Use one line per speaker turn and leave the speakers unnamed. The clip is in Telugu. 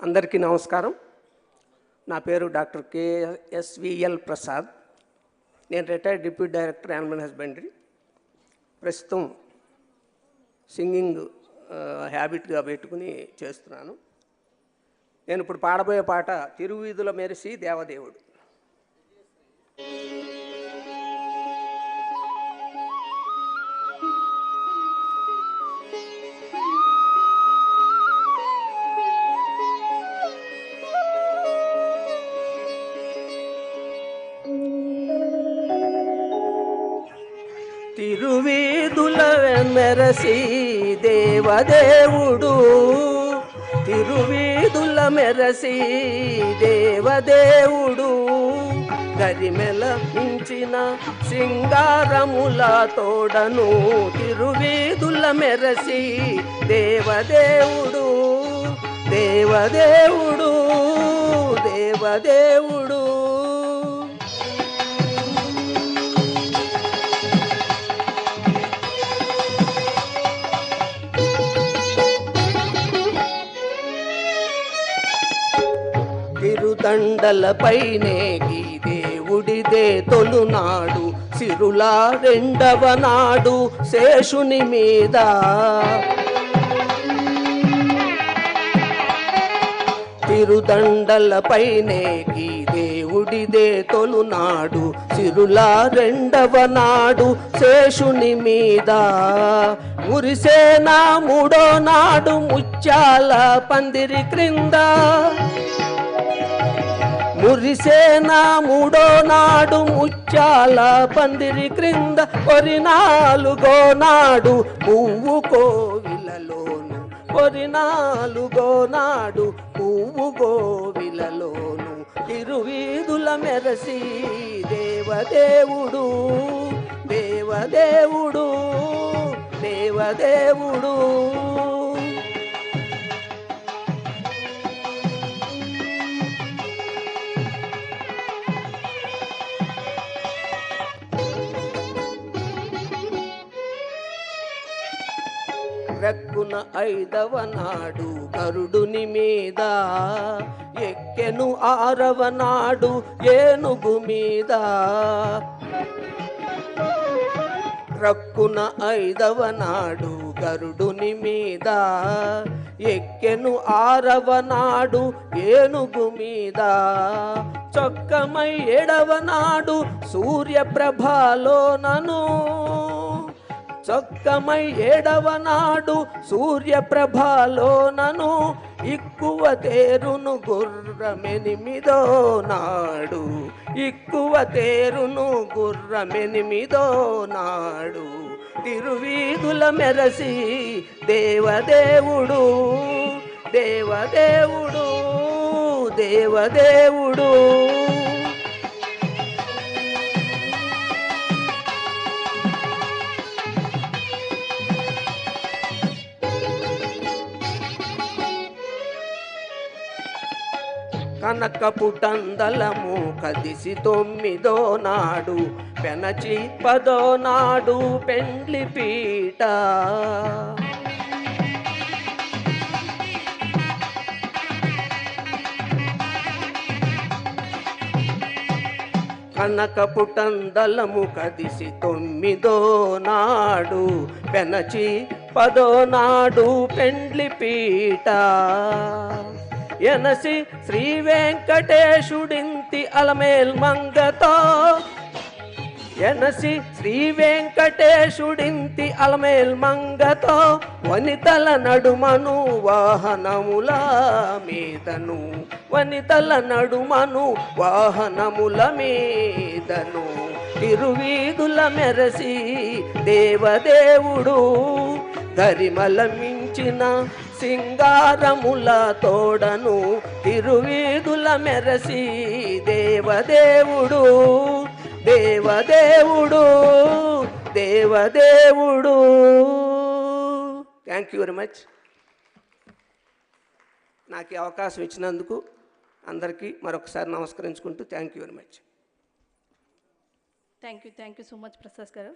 అందరికీ నమస్కారం. నా పేరు డాక్టర్ KSVL ప్రసాద్. నేను retired deputy director animal husbandry. ప్రస్తుతం సింగింగ్ హ్యాబిట్గా పెట్టుకుని చేస్తున్నాను. నేను ఇప్పుడు పాడబోయే పాట తిరువీధుల మెరిసి దేవదేవుడు. తిరువీధుల మెరసి దేవదేవుడు, తిరువీధుల మెరసి దేవదేవుడు, గరిమెల మించిన సింగారముల తోడను, తిరువీధుల మెరసి దేవదేవుడు, దేవదేవుడు, దేవదేవుడు. తిరుదండలపైనే గీ దేవుడిదే తొలునాడు, సిరులా రెండవ నాడు శేషుని మీద, తిరుదండలపైనే గీ దేవుడిదే తొలునాడు, సిరులా రెండవ నాడు శేషుని మీద, మురిసేనా మూడో నాడు ముత్యాల పందిరి క్రింద, మురిసేనా మూడో నాడు ముత్యాల పందిరి క్రింద, ఒరి నాలుగో నాడు పువ్వు కోవిలలోను, ఒరి నాలుగో నాడు పువ్వు కోవిలలోను, తిరువీధుల మెరసి దేవదేవుడు, దేవదేవుడు, దేవదేవుడు. రెక్కున ఐదవ నాడు గరుడుని మీద, ఎక్కెను ఆరవ నాడు ఏనుగు మీద, రక్కున ఐదవ నాడు గరుడుని మీద, ఎక్కెను ఆరవ నాడు ఏనుగు మీద, చొక్కమై ఏడవ నాడు సూర్యప్రభలోనను, చొక్కమై ఏడవ నాడు సూర్యప్రభలోనను, ఇక్కువ తేరును గుర్రమెనిమిదో నాడు, ఇక్కువ తేరును గుర్రమెనిమిదో నాడు, తిరువీధుల మెరసి దేవదేవుడు, దేవదేవుడు, దేవదేవుడు. కనకపుటందలము కదిసి తొమ్మిదో నాడు పెనచి పదో నాడు పెండ్లి పీట, కనకపుటందలము కదిసి తొమ్మిదో నాడు పెనచి పదో నాడు పెండ్లి పీట, ఎనసి శ్రీ వెంకటేశుడింతి అలమేల్ మంగతో, ఎనసి శ్రీ వెంకటేశుడింతి అలమేల్ మంగతో, వనితల నడుమను వాహనముల మీదను, వనితల నడుమను వాహనముల మీదను, తిరువీధుల మెరసి దేవదేవుడు, గరిమల మించిన సింగారముల తోడను, తిరువీధుల మెరసి దేవదేవుడు, దేవదేవుడు, దేవదేవుడు. Thank you very much. నాకు ఈ అవకాశం ఇచ్చినందుకు అందరికీ మరొకసారి నమస్కరించుకుంటూ thank you very much.
Thank you so much Prasad గారు.